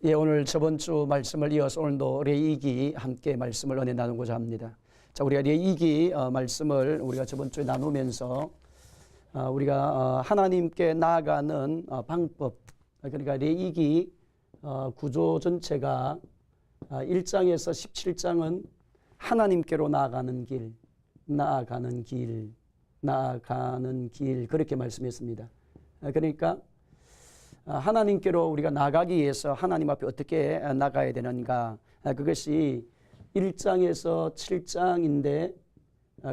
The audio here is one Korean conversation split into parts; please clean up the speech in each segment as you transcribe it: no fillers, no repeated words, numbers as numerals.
예, 오늘 저번 주 말씀을 이어서 오늘도 레위기 함께 말씀을 은혜 나누고자 합니다. 자, 우리가 레위기 말씀을 우리가 저번 주에 나누면서 우리가 하나님께 나아가는 방법, 그러니까 레위기 구조 전체가 1장에서 17장은 하나님께로 나아가는 길 그렇게 말씀했습니다. 그러니까 하나님께로 우리가 나가기 위해서 하나님 앞에 어떻게 나가야 되는가, 그것이 1장에서 7장인데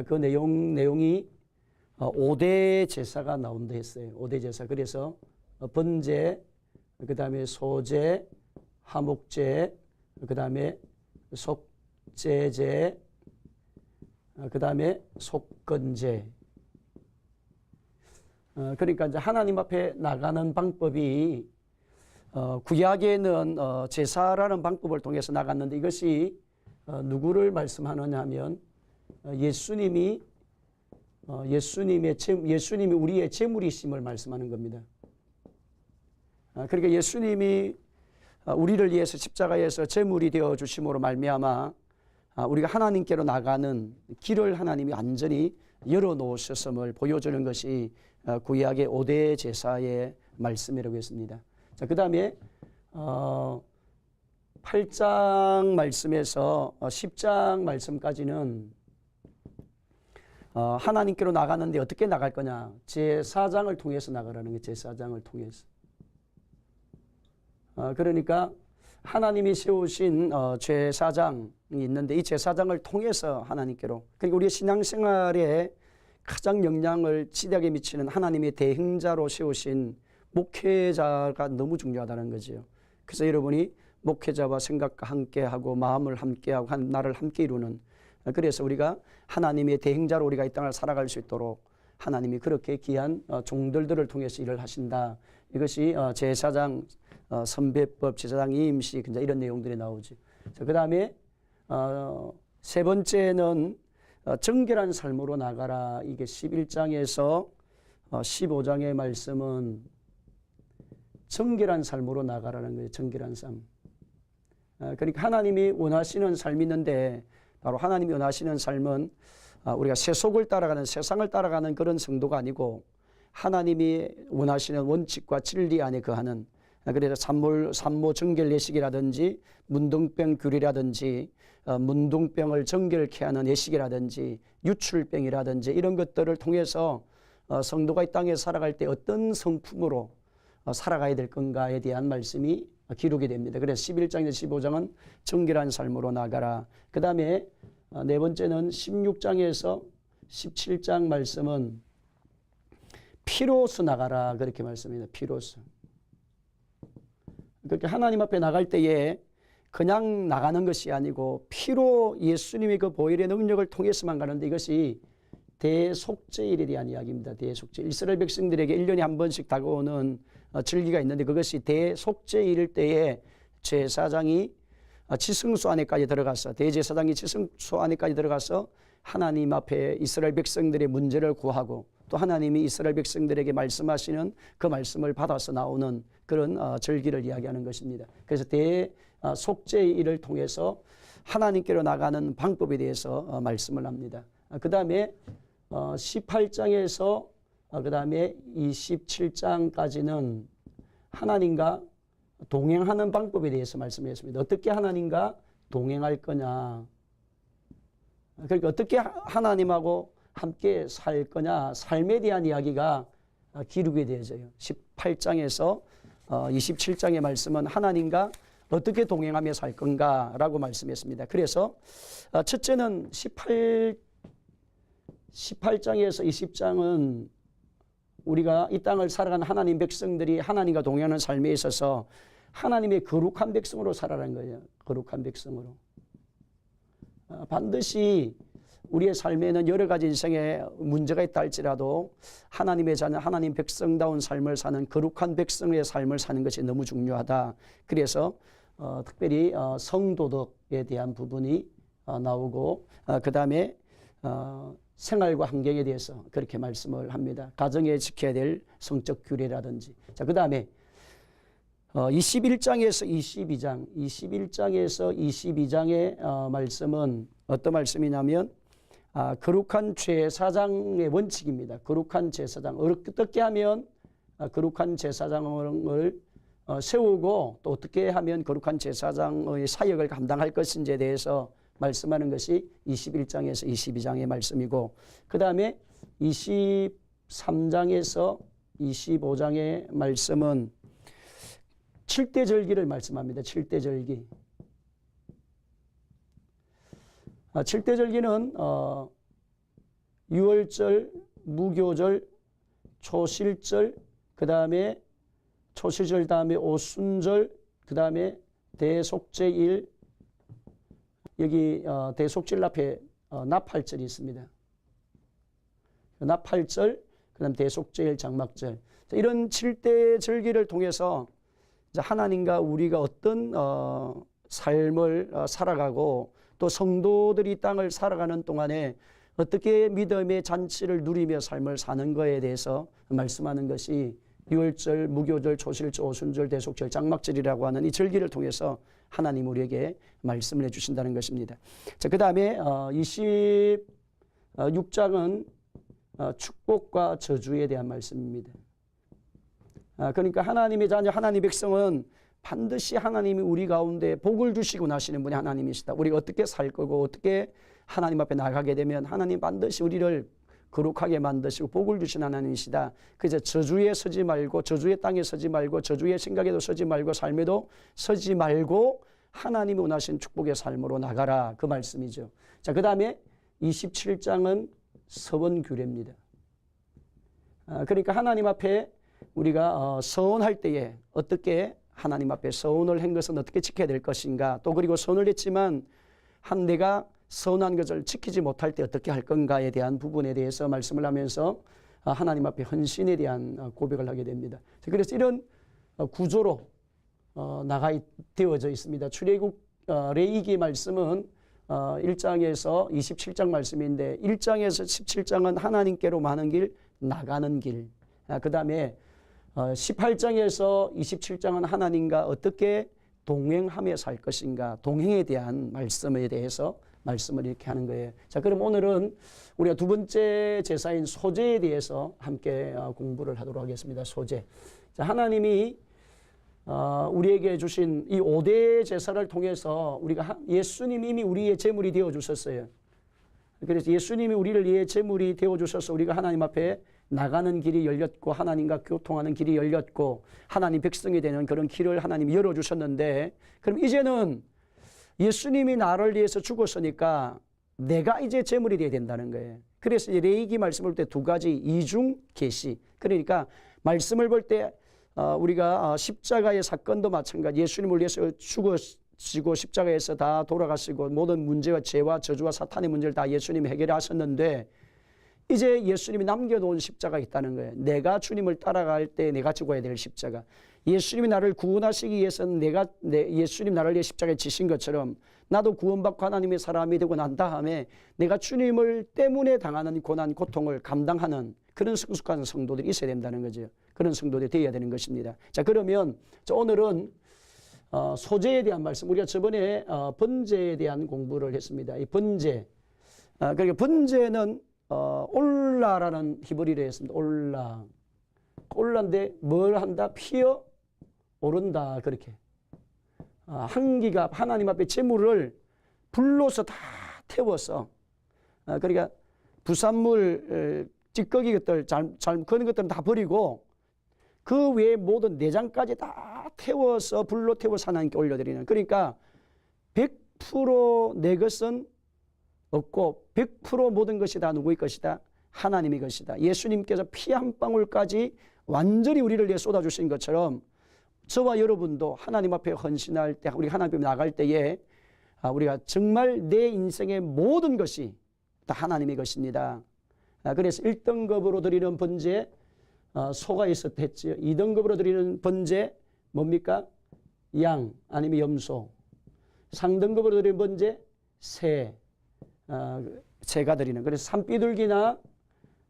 그 내용이 5대 제사가 나온다 했어요. 5대 제사. 그래서 번제, 그 다음에 소제, 화목제, 그 다음에 속죄제, 그 다음에 속건제. 그러니까 이제 하나님 앞에 나가는 방법이 구약에는 제사라는 방법을 통해서 나갔는데, 이것이 누구를 말씀하느냐 하면 예수님이 우리의 제물이심을 말씀하는 겁니다. 그러니까 예수님이 우리를 위해서 십자가에서 제물이 되어 주심으로 말미암아 우리가 하나님께로 나가는 길을 하나님이 완전히 열어놓으셨음을 보여주는 것이 구약의 5대 제사의 말씀이라고 했습니다. 자, 그 다음에 8장 말씀에서 10장 말씀까지는 하나님께로 나가는데 어떻게 나갈 거냐, 제사장을 통해서 나가라는 거예요. 제사장을 통해서. 그러니까 하나님이 세우신 제사장이 있는데, 이 제사장을 통해서 하나님께로, 그러니까 우리의 신앙생활에 가장 영향을 지대하게 미치는 하나님의 대행자로 세우신 목회자가 너무 중요하다는 거죠. 그래서 여러분이 목회자와 생각과 함께하고 마음을 함께하고 나를 함께 이루는, 그래서 우리가 하나님의 대행자로 우리가 이 땅을 살아갈 수 있도록 하나님이 그렇게 귀한 종들들을 통해서 일을 하신다. 이것이 제사장 선배법, 제사장 임시, 이런 내용들이 나오죠. 그 다음에 세 번째는 정결한 삶으로 나가라. 이게 11장에서 15장의 말씀은 정결한 삶으로 나가라는 거예요. 정결한 삶. 그러니까 하나님이 원하시는 삶이 있는데, 바로 하나님이 원하시는 삶은 우리가 세속을 따라가는, 세상을 따라가는 그런 성도가 아니고 하나님이 원하시는 원칙과 진리 안에 거하는, 그래서 산모 정결 예식이라든지 문둥병 규례라든지 문둥병을 정결케 하는 예식이라든지 유출병이라든지 이런 것들을 통해서 성도가 이 땅에 살아갈 때 어떤 성품으로 살아가야 될 건가에 대한 말씀이 기록이 됩니다. 그래서 11장에서 15장은 정결한 삶으로 나가라. 그 다음에 네 번째는 16장에서 17장 말씀은 피로서 나가라. 그렇게 말씀합니다. 피로서. 그렇게 하나님 앞에 나갈 때에 그냥 나가는 것이 아니고 피로 예수님의 그 보혈의 능력을 통해서만 가는데, 이것이 대속죄일에 대한 이야기입니다. 대속죄일. 이스라엘 백성들에게 1년에 한 번씩 다가오는 절기가 있는데, 그것이 대속죄일 때에 제사장이 지성소 안에까지 들어가서, 대제사장이 지성소 안에까지 들어가서 하나님 앞에 이스라엘 백성들의 문제를 구하고, 또 하나님이 이스라엘 백성들에게 말씀하시는 그 말씀을 받아서 나오는 그런 절기를 이야기하는 것입니다. 그래서 대속죄일을 통해서 하나님께로 나가는 방법에 대해서 말씀을 합니다. 그 다음에 18장에서 그 다음에 27장까지는 하나님과 동행하는 방법에 대해서 말씀했습니다. 어떻게 하나님과 동행할 거냐, 그러니까 어떻게 하나님하고 함께 살 거냐, 삶에 대한 이야기가 기록이 되어져요. 18장에서 27장의 말씀은 하나님과 어떻게 동행하며 살 건가라고 말씀했습니다. 그래서 첫째는 18장에서 20장은 우리가 이 땅을 살아가는 하나님 백성들이 하나님과 동행하는 삶에 있어서 하나님의 거룩한 백성으로 살아가는 거예요. 거룩한 백성으로. 반드시 우리의 삶에는 여러 가지 인생에 문제가 있다 할지라도 하나님의 자녀, 하나님 백성다운 삶을 사는 거룩한 백성의 삶을 사는 것이 너무 중요하다. 그래서 특별히 성도덕에 대한 부분이 나오고, 그 다음에 생활과 환경에 대해서 그렇게 말씀을 합니다. 가정에 지켜야 될 성적 규례라든지. 자, 그 다음에 21장에서 22장의 말씀은 어떤 말씀이냐면 거룩한 제사장의 원칙입니다. 거룩한 제사장. 어떻게 하면 거룩한 제사장을 세우고 또 어떻게 하면 거룩한 제사장의 사역을 감당할 것인지에 대해서 말씀하는 것이 21장에서 22장의 말씀이고, 그 다음에 23장에서 25장의 말씀은 7대 절기를 말씀합니다. 7대 절기. 7대 절기는 유월절, 무교절, 초실절, 그 다음에 초실절 다음에 오순절, 그 다음에 대속제일, 여기 대속절 앞에 나팔절이 있습니다. 나팔절, 그 다음 대속제일, 장막절. 이런 7대 절기를 통해서 하나님과 우리가 어떤 삶을 살아가고 또 성도들이 땅을 살아가는 동안에 어떻게 믿음의 잔치를 누리며 삶을 사는 것에 대해서 말씀하는 것이 유월절, 무교절, 초실절, 오순절, 대속절, 장막절이라고 하는 이 절기를 통해서 하나님 우리에게 말씀을 해주신다는 것입니다. 자, 그 다음에 26장은 축복과 저주에 대한 말씀입니다. 그러니까 하나님의 자녀, 하나님의 백성은 반드시 하나님이 우리 가운데 복을 주시고 나시는 분이 하나님이시다. 우리가 어떻게 살 거고 어떻게 하나님 앞에 나가게 되면 하나님 반드시 우리를 거룩하게 만드시고 복을 주신 하나님이시다. 그래서 저주에 서지 말고, 저주의 땅에 서지 말고, 저주의 생각에도 서지 말고, 삶에도 서지 말고 하나님이 원하신 축복의 삶으로 나가라, 그 말씀이죠. 자, 그 다음에 27장은 서원규례입니다. 그러니까 하나님 앞에 우리가 서원할 때에 어떻게 하나님 앞에 서원을 한 것은 어떻게 지켜야 될 것인가, 또 그리고 서원을 했지만 내가 서운한 것을 지키지 못할 때 어떻게 할 건가에 대한 부분에 대해서 말씀을 하면서 하나님 앞에 헌신에 대한 고백을 하게 됩니다. 그래서 이런 구조로 되어져 있습니다. 출애굽 레위기 말씀은 1장에서 27장 말씀인데 1장에서 17장은 하나님께로 많은 길, 나가는 길. 그 다음에 18장에서 27장은 하나님과 어떻게 동행하며 살 것인가, 동행에 대한 말씀에 대해서 말씀을 이렇게 하는 거예요. 자, 그럼 오늘은 우리가 두 번째 제사인 소제에 대해서 함께 공부를 하도록 하겠습니다. 소제. 자, 하나님이 우리에게 주신 이 5대 제사를 통해서 우리가 예수님이 이미 우리의 제물이 되어 주셨어요. 그래서 예수님이 우리를 이의 제물이 되어 주셔서 우리가 하나님 앞에 나가는 길이 열렸고 하나님과 교통하는 길이 열렸고 하나님 백성이 되는 그런 길을 하나님이 열어주셨는데, 그럼 이제는 예수님이 나를 위해서 죽었으니까 내가 이제 제물이 되어야 된다는 거예요. 그래서 레위기 말씀을 볼 때 두 가지 이중 계시. 그러니까 말씀을 볼 때 우리가 십자가의 사건도 마찬가지, 예수님을 위해서 죽으시고 십자가에서 다 돌아가시고 모든 문제와 죄와 저주와 사탄의 문제를 다 예수님이 해결하셨는데 이제 예수님이 남겨놓은 십자가 있다는 거예요. 내가 주님을 따라갈 때 내가 죽어야 될 십자가. 예수님이 나를 구원하시기 위해서는 예수님 나를 위해 십자가에 지신 것처럼 나도 구원받고 하나님의 사람이 되고 난 다음에 내가 주님을 때문에 당하는 고난, 고통을 감당하는 그런 성숙한 성도들이 있어야 된다는 거죠. 그런 성도들이 되어야 되는 것입니다. 자, 그러면 오늘은 소제에 대한 말씀, 우리가 저번에 번제에 대한 공부를 했습니다. 이 번제. 그러니까 번제는 올라라는 히브리어로 했습니다. 올라인데 뭘 한다? 피어 오른다. 그렇게. 한기가 하나님 앞에 제물을 불로서 다 태워서, 그러니까 부산물, 찌꺼기 것들, 그런 것들은 다 버리고 그 외에 모든 내장까지 다 태워서 불로 태워서 하나님께 올려드리는, 그러니까 100% 내 것은 없고 100% 모든 것이 다 누구의 것이다? 하나님의 것이다. 예수님께서 피 한 방울까지 완전히 우리를 위해 쏟아주신 것처럼 저와 여러분도 하나님 앞에 헌신할 때, 우리 하나님 앞에 나갈 때에 우리가 정말 내 인생의 모든 것이 다 하나님의 것입니다. 그래서 1등급으로 드리는 번제 소가 있었댔지요. 2등급으로 드리는 번제 뭡니까? 양 아니면 염소. 3등급으로 드리는 번제 새. 새가 드리는. 그래서 산비둘기나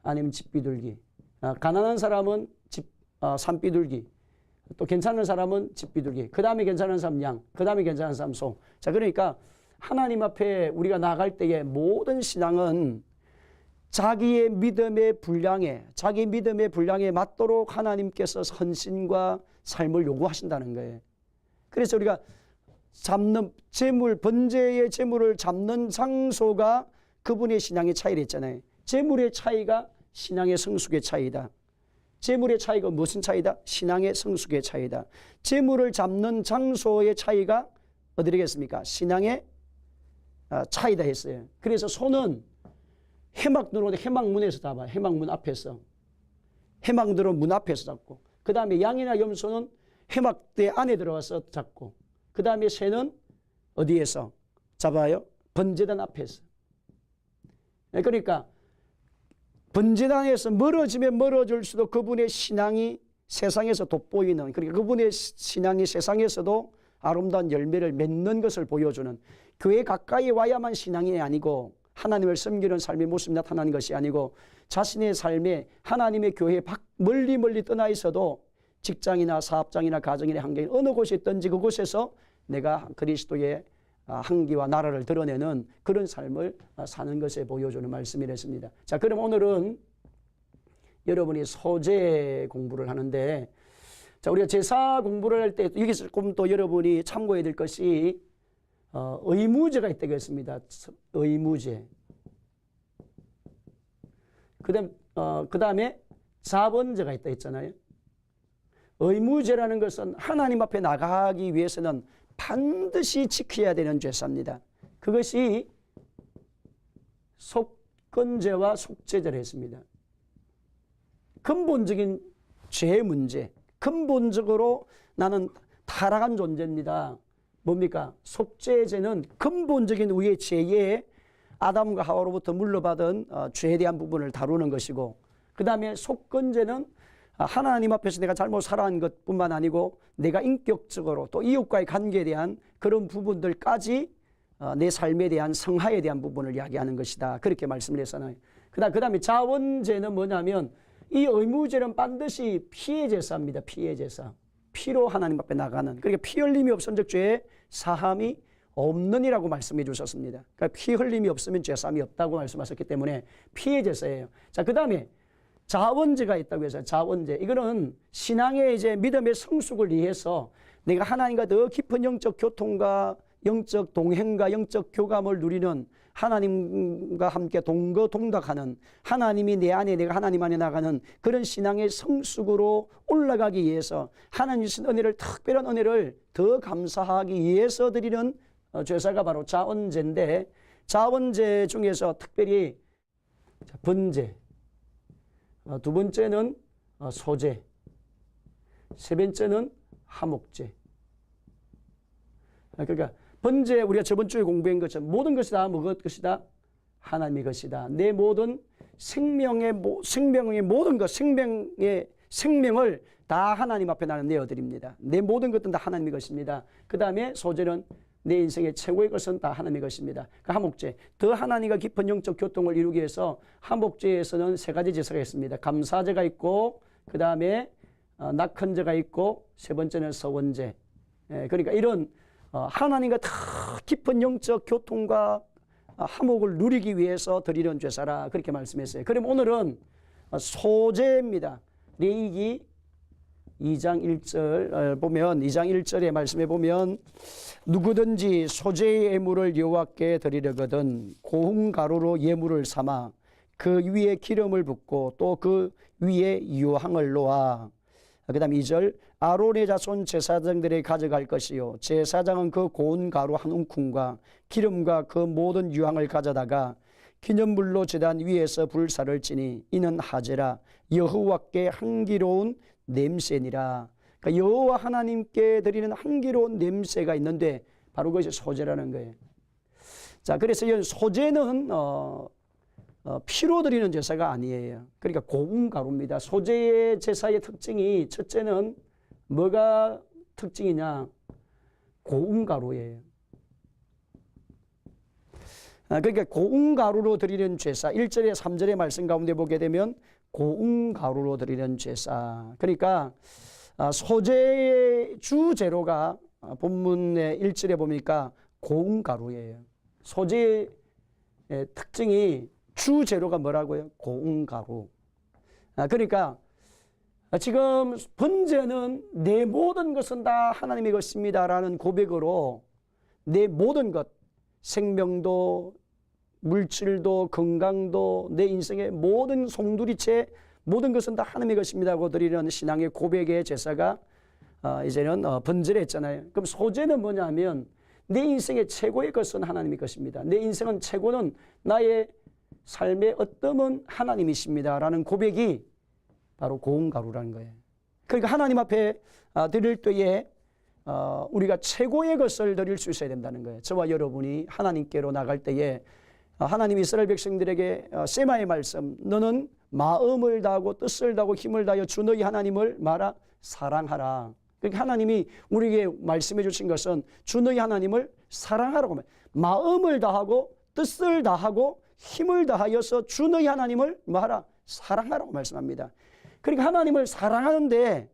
아니면 집비둘기. 가난한 사람은 산비둘기. 또 괜찮은 사람은 집비둘기. 그 다음에 괜찮은 사람 양. 그 다음에 괜찮은 사람 소. 자, 그러니까 하나님 앞에 우리가 나갈 때에 모든 신앙은 자기 믿음의 분량에 맞도록 하나님께서 헌신과 삶을 요구하신다는 거예요. 그래서 우리가 잡는 재물, 번제의 재물을 잡는 장소가 그분의 신앙의 차이를 했잖아요. 재물의 차이가 신앙의 성숙의 차이다. 재물의 차이가 무슨 차이다? 신앙의 성숙의 차이다. 재물을 잡는 장소의 차이가 어디겠습니까? 신앙의 차이다 했어요. 그래서 소는 해막 들어오는데 해막문에서 잡아요. 해막문 앞에서. 해막 들어온 문 앞에서 잡고. 그 다음에 양이나 염소는 해막대 안에 들어가서 잡고. 그 다음에 새는 어디에서 잡아요? 번제단 앞에서. 그러니까 번제단에서 멀어지면 멀어질수록 그분의 신앙이 세상에서 돋보이는, 그러니까 그분의 신앙이 세상에서도 아름다운 열매를 맺는 것을 보여주는, 교회 가까이 와야만 신앙이 아니고 하나님을 섬기는 삶의 모습이 나타나는 것이 아니고 자신의 삶에 하나님의 교회에 멀리 떠나 있어도 직장이나 사업장이나 가정이나 환경 어느 곳에 있든지 그곳에서 내가 그리스도의 향기와 나라를 드러내는 그런 삶을 사는 것에 보여주는 말씀이랬습니다. 자, 그럼 오늘은 여러분이 소제 공부를 하는데, 자, 우리가 제사 공부를 할 때 여기서 조금 또 여러분이 참고해야 될 것이 의무제가 있다고 했습니다. 의무제. 그 다음에 자번제가 있다 했잖아요. 의무제라는 것은 하나님 앞에 나가기 위해서는 반드시 지켜야 되는 제사입니다. 그것이 속건제와 속죄제를 했습니다. 근본적인 죄 문제, 근본적으로 나는 타락한 존재입니다. 뭡니까? 속죄제는 근본적인 우리의 죄에 아담과 하와로부터 물려받은 죄에 대한 부분을 다루는 것이고, 그 다음에 속건제는 하나님 앞에서 내가 잘못 살아간 것뿐만 아니고 내가 인격적으로 또 이웃과의 관계에 대한 그런 부분들까지 내 삶에 대한 성화에 대한 부분을 이야기하는 것이다. 그렇게 말씀을 했잖아요. 그 다음에 자원제는 뭐냐면 이 의무제는 반드시 피의 제사입니다. 피의 제사. 피로 하나님 앞에 나가는. 그러니까 피 흘림이 없은즉 죄의 사함이 없느니라고 말씀해 주셨습니다. 그러니까 피 흘림이 없으면 죄사함이 없다고 말씀하셨기 때문에 피의 제사예요. 자, 그 다음에 자원제가 있다고 해서 자원제. 이거는 신앙의 이제 믿음의 성숙을 위해서 내가 하나님과 더 깊은 영적 교통과 영적 동행과 영적 교감을 누리는, 하나님과 함께 동거동락하는, 하나님이 내 안에 내가 하나님 안에 나가는 그런 신앙의 성숙으로 올라가기 위해서 하나님 주신 은혜를, 특별한 은혜를 더 감사하기 위해서 드리는 제사가 바로 자원제인데, 자원제 중에서 특별히 번제, 두 번째는 소제, 세 번째는 화목제. 그러니까 번제, 우리가 저번 주에 공부한 것처럼 모든 것이 다 무엇 것이다? 하나님의 것이다. 내 모든 생명의 모든 것, 생명을 다 하나님 앞에 나는 내어드립니다. 내 모든 것은 다 하나님의 것입니다. 그 다음에 소제는 내 인생의 최고의 것은 다 하나님의 것입니다. 그 화목제, 더 하나님과 깊은 영적 교통을 이루기 위해서 화목제에서는 세 가지 제사가 있습니다. 감사제가 있고, 그 다음에 낙헌제가 있고, 세 번째는 서원제. 그러니까 이런 하나님과 더 깊은 영적 교통과 화목을 누리기 위해서 드리는 제사라, 그렇게 말씀했어요. 그럼 오늘은 소제입니다. 레위기 2장 1절 보면, 2장 1절의 말씀에 보면, 누구든지 소제의 예물을 여호와께 드리려거든 고운 가루로 예물을 삼아 그 위에 기름을 붓고 또 그 위에 유향을 놓아. 그 다음 2절, 아론의 자손 제사장들이 가져갈 것이요 제사장은 그 고운 가루 한 움큼과 기름과 그 모든 유향을 가져다가 기념물로 제단 위에서 불사를 지니 이는 하제라 여호와께 향기로운 냄새니라. 그러니까 여호와 하나님께 드리는 향기로운 냄새가 있는데 바로 그것이 소제라는 거예요. 자, 그래서 이 소제는 피로 드리는 제사가 아니에요. 그러니까 고운 가루입니다. 소제의 제사의 특징이, 첫째는 뭐가 특징이냐? 고운 가루예요. 그러니까 고운가루로 드리는 제사, 1절에 3절의 말씀 가운데 보게 되면 고운가루로 드리는 제사. 그러니까 소재의 주재료가 본문의 1절에 보니까 고운가루예요. 소재의 특징이 주재료가 뭐라고요? 고운가루. 그러니까 지금 번제는 내 모든 것은 다 하나님의 것입니다 라는 고백으로 내 모든 것, 생명도 물질도 건강도 내 인생의 모든 송두리째 모든 것은 다 하나님의 것입니다고 드리는 신앙의 고백의 제사가 이제는 번제를 했잖아요. 그럼 소제는 뭐냐면 내 인생의 최고의 것은 하나님의 것입니다. 내 인생은 최고는 나의 삶의 어떠면 하나님이십니다 라는 고백이 바로 고운가루라는 거예요. 그러니까 하나님 앞에 드릴 때에 우리가 최고의 것을 드릴 수 있어야 된다는 거예요. 저와 여러분이 하나님께로 나갈 때에 하나님 이스라엘 백성들에게 세마의 말씀, 너는 마음을 다하고 뜻을 다하고 힘을 다하여 주 너희 하나님을 말아 사랑하라. 그러니까 하나님이 우리에게 말씀해 주신 것은 주 너희 하나님을 사랑하라고 마음을 다하고 뜻을 다하고 힘을 다하여서 주 너희 하나님을 말아 사랑하라고 말씀합니다. 그러니까 하나님을 사랑하는데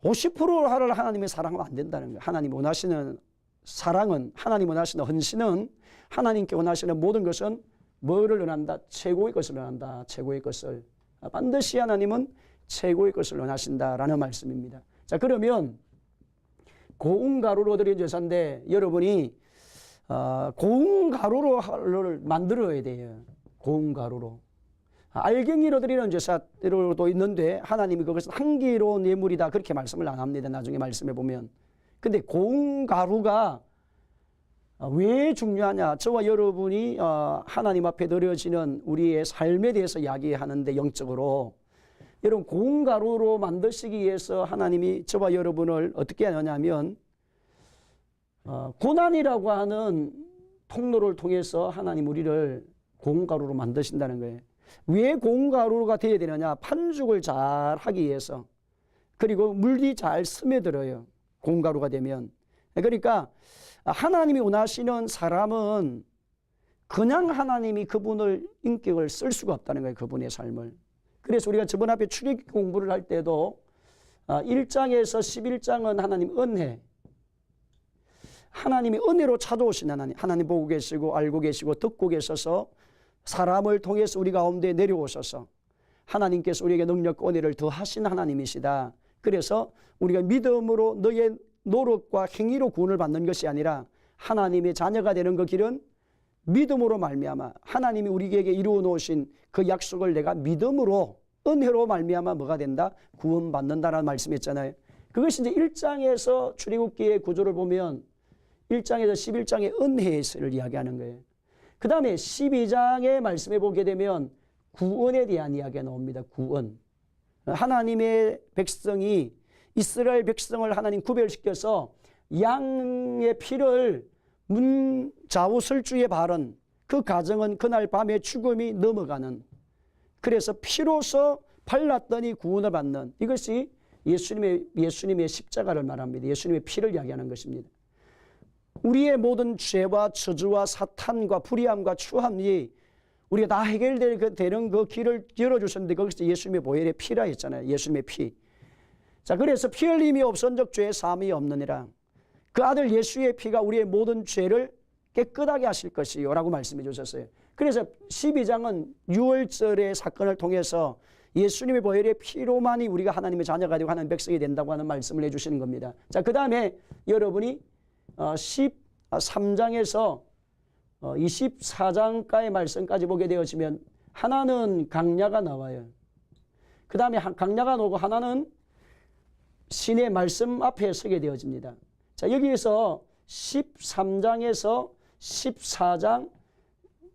50%를 하나님의 사랑하면 안 된다는 거예요. 하나님 원하시는 사랑은, 하나님 원하시는 헌신은, 하나님께 원하시는 모든 것은 뭐를 원한다? 최고의 것을 원한다. 최고의 것을. 반드시 하나님은 최고의 것을 원하신다라는 말씀입니다. 자, 그러면 고운가루로 드린 제사인데 여러분이 고운가루를 만들어야 돼요. 고운가루로. 알갱이로 드리는 제사로도 있는데 하나님이 그것은 한기로운 예물이다 그렇게 말씀을 안 합니다. 나중에 말씀해 보면. 근데 고운가루가 왜 중요하냐? 저와 여러분이 하나님 앞에 드려지는 우리의 삶에 대해서 이야기하는데 영적으로 여러분 고운가루로 만드시기 위해서 하나님이 저와 여러분을 어떻게 하냐면 고난이라고 하는 통로를 통해서 하나님 우리를 고운가루로 만드신다는 거예요. 왜 고운가루가 되어야 되느냐? 판죽을 잘 하기 위해서. 그리고 물이 잘 스며들어요. 고운가루가 되면. 그러니까 하나님이 원하시는 사람은 그냥 하나님이 그분을 인격을 쓸 수가 없다는 거예요. 그분의 삶을. 그래서 우리가 저번 앞에 출애굽기 공부를 할 때도 1장에서 11장은 하나님 은혜, 하나님이 은혜로 찾아오신 하나님, 하나님 보고 계시고 알고 계시고 듣고 계셔서 사람을 통해서 우리 가운데 내려오셔서 하나님께서 우리에게 능력과 은혜를 더하신 하나님이시다. 그래서 우리가 믿음으로 너의 노력과 행위로 구원을 받는 것이 아니라 하나님의 자녀가 되는 그 길은 믿음으로 말미암아 하나님이 우리에게 이루어 놓으신 그 약속을 내가 믿음으로 은혜로 말미암아 뭐가 된다? 구원받는다라는 말씀했잖아요. 그것이 이제 1장에서 출애굽기의 구조를 보면 1장에서 11장의 은혜를 이야기하는 거예요. 그 다음에 12장의 말씀에 보게 되면 구원에 대한 이야기가 나옵니다. 구원. 하나님의 백성이 이스라엘 백성을 하나님 구별시켜서 양의 피를 문 좌우설주에 바른 그 가정은 그날 밤에 죽음이 넘어가는, 그래서 피로서 발랐더니 구원을 받는, 이것이 예수님의 십자가를 말합니다. 예수님의 피를 이야기하는 것입니다. 우리의 모든 죄와 저주와 사탄과 불의함과 추함이 우리가 다 해결되는 그 길을 열어주셨는데 거기서 예수님의 보혈의 피라 했잖아요. 예수님의 피. 자, 그래서 피 흘림이 없은즉 죄 사함이 없느니라. 그 아들 예수의 피가 우리의 모든 죄를 깨끗하게 하실 것이요 라고 말씀해 주셨어요. 그래서 12장은 6월절의 사건을 통해서 예수님의 보혈의 피로만이 우리가 하나님의 자녀가 되고 하나님의 백성이 된다고 하는 말씀을 해주시는 겁니다. 자, 그 다음에 여러분이 13장에서 24장까지의 말씀까지 보게 되어지면 하나는 강야가 나와요. 그 다음에 강야가 나오고 하나는 신의 말씀 앞에 서게 되어집니다. 자, 여기에서 13장에서 13장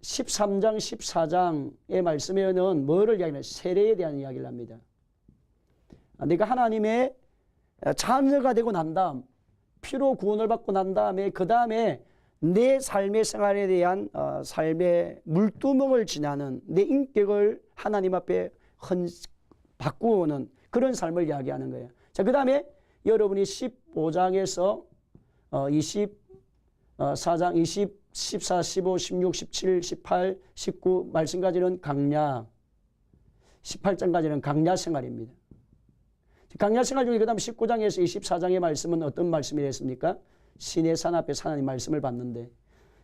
14장의 말씀에는 뭐를 이야기하냐? 세례에 대한 이야기를 합니다. 내가 하나님의 자녀가 되고 난 다음, 피로 구원을 받고 난 다음에 그 다음에 내 삶의 생활에 대한 삶의 물두멍을 지나는 내 인격을 하나님 앞에 바꾸는 그런 삶을 이야기하는 거예요. 자, 그 다음에 여러분이 15장에서 4장 20, 14, 15, 16, 17, 18, 19 말씀까지는 강야, 18장까지는 강야 생활입니다. 강야 생활 중에 그 다음 19장에서 24장의 말씀은 어떤 말씀이 됐습니까? 신의 산 앞에 하나님 말씀을 받는데,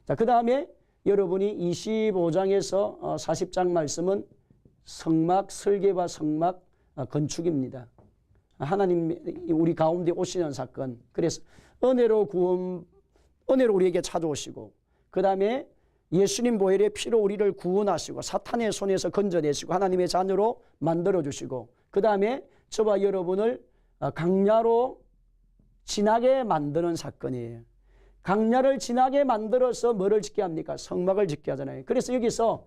자, 그 다음에 여러분이 25장에서 40장 말씀은 성막 설계와 성막 건축입니다. 하나님 우리 가운데 오시는 사건. 그래서 은혜로 우리에게 찾아오시고, 그 다음에 예수님 보혈의 피로 우리를 구원하시고 사탄의 손에서 건져내시고 하나님의 자녀로 만들어주시고, 그 다음에 저와 여러분을 강야로 지나게 만드는 사건이에요. 강야를 지나게 만들어서 뭐를 짓게 합니까? 성막을 짓게 하잖아요. 그래서 여기서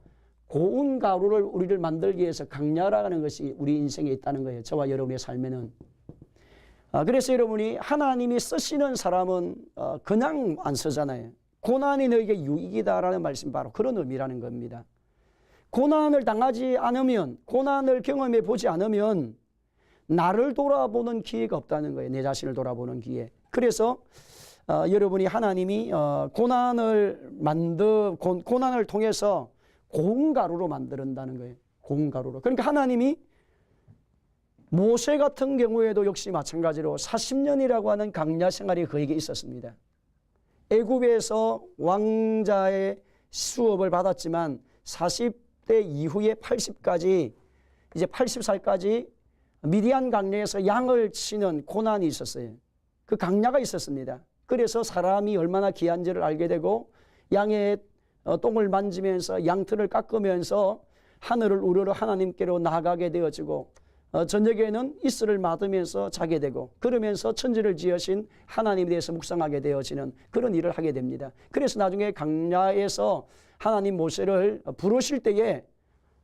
고운 가루를 우리를 만들기 위해서 강야라는 것이 우리 인생에 있다는 거예요. 저와 여러분의 삶에는. 그래서 여러분이 하나님이 쓰시는 사람은 그냥 안 쓰잖아요. 고난이 너에게 유익이다라는 말씀, 바로 그런 의미라는 겁니다. 고난을 당하지 않으면, 고난을 경험해 보지 않으면 나를 돌아보는 기회가 없다는 거예요. 내 자신을 돌아보는 기회. 그래서 여러분이 하나님이 고난을 통해서 고운 가루로 만든다는 거예요. 고운 가루로. 그러니까 하나님이 모세 같은 경우에도 역시 마찬가지로 40년이라고 하는 강야 생활이 그에게 있었습니다. 애굽에서 왕자의 수업을 받았지만 40대 이후에 80까지, 이제 80살까지 미디안 강야에서 양을 치는 고난이 있었어요. 그 강야가 있었습니다. 그래서 사람이 얼마나 귀한지를 알게 되고, 양의 똥을 만지면서 양털을 깎으면서 하늘을 우러러 하나님께로 나아가게 되어지고, 저녁에는 이슬을 맞으면서 자게 되고, 그러면서 천지를 지으신 하나님에 대해서 묵상하게 되어지는 그런 일을 하게 됩니다. 그래서 나중에 강야에서 하나님 모세를 부르실 때에,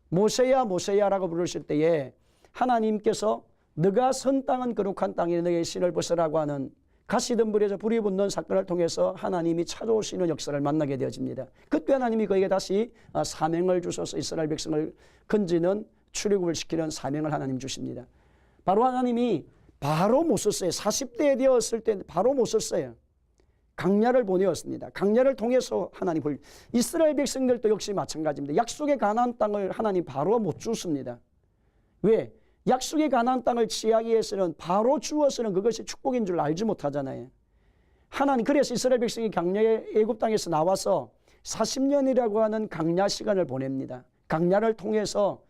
모세야 모세야라고 부르실 때에 하나님께서 너가 선 땅은 거룩한 땅이니 너의 신을 벗으라고 하는 가시덤불에서 불이 붙는 사건을 통해서 하나님이 찾아오시는 역사를 만나게 되어집니다. 그때 하나님이 그에게 다시 사명을 주셔서 이스라엘 백성을 건지는, 출애굽을 시키는 사명을 하나님 주십니다. 바로 하나님이 바로 못 썼어요. 40대 되었을 때 바로 못 썼어요. 강야를 보내었습니다. 강야를 통해서 하나님 이스라엘 백성들도 역시 마찬가지입니다. 약속의 가나안 땅을 하나님 바로 못 주습니다. 왜? 약속의 가나안 땅을 취하기 위해서는 바로 주어서는 그것이 축복인 줄 알지 못하잖아요. 하나님, 그래서 이스라엘 백성이 강야의 애굽 땅에서 나와서 40년이라고 하는 강야 시간을 보냅니다. 강야를 통해서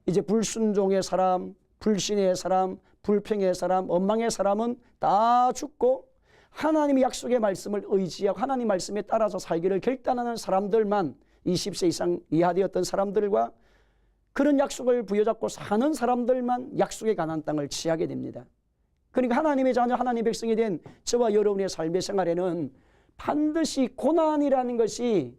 이제 불순종의 사람, 불신의 사람, 불평의 사람, 원망의 사람은 다 죽고, 하나님의 약속의 말씀을 의지하고 하나님 말씀에 따라서 살기를 결단하는 사람들만, 20세 이상 이하 되었던 사람들과 그런 약속을 부여잡고 사는 사람들만 약속의 가나안 땅을 취하게 됩니다. 그러니까 하나님의 자녀, 하나님의 백성이 된 저와 여러분의 삶의 생활에는 반드시 고난이라는 것이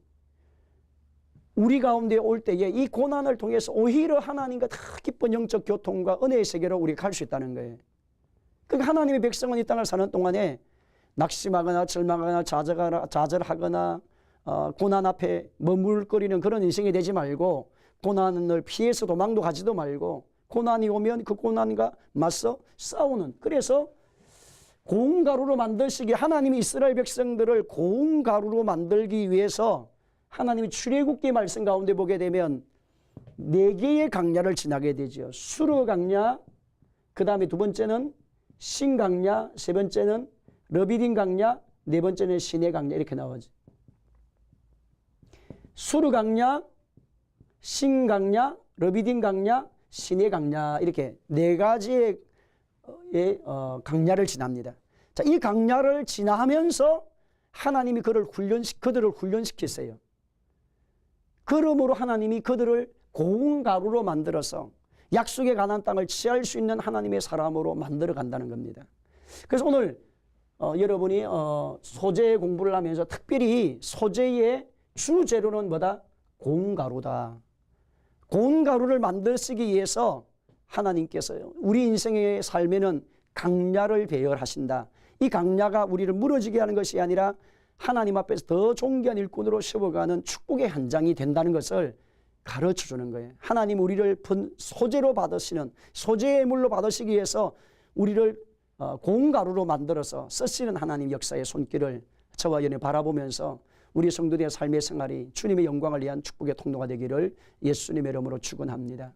우리 가운데 올 때에 이 고난을 통해서 오히려 하나님과 더 깊은 영적 교통과 은혜의 세계로 우리가 갈 수 있다는 거예요. 그러니까 하나님의 백성은 이 땅을 사는 동안에 낙심하거나 절망하거나 좌절하거나 고난 앞에 머물거리는 그런 인생이 되지 말고, 고난을 피해서 도망도 가지도 말고, 고난이 오면 그 고난과 맞서 싸우는, 그래서 고운 가루로 만드시기, 하나님이 이스라엘 백성들을 고운 가루로 만들기 위해서 하나님이 출애굽기 말씀 가운데 보게 되면 4개의 강야를 지나게 되죠. 수르 강야, 그 다음에 두 번째는 신 강야, 세 번째는 러비딘 강야, 네 번째는 시내 강야, 이렇게 나오죠. 수르 강야, 신 강야, 러비딘 강야, 시내 강야, 이렇게 4가지의 강야를 지납니다. 자, 이 강야를 지나면서 하나님이 그들을 훈련시켰어요. 그러므로 하나님이 그들을 고운 가루로 만들어서 약속의 가나안 땅을 취할 수 있는 하나님의 사람으로 만들어 간다는 겁니다. 그래서 오늘 여러분이 소재 공부를 하면서 특별히 소재의 주재료는 뭐다? 고운 가루다. 고운 가루를 만들기 위해서 하나님께서 우리 인생의 삶에는 강야를 배열하신다. 이 강야가 우리를 무너지게 하는 것이 아니라 하나님 앞에서 더 존귀한 일꾼으로 세워가는 축복의 현장이 된다는 것을 가르쳐주는 거예요. 하나님 우리를 소재로 받으시는, 소재의 물로 받으시기 위해서 우리를 고운 가루로 만들어서 쓰시는 하나님 역사의 손길을 저와 여러분이 바라보면서 우리 성도들의 삶의 생활이 주님의 영광을 위한 축복의 통로가 되기를 예수님의 이름으로 축원합니다.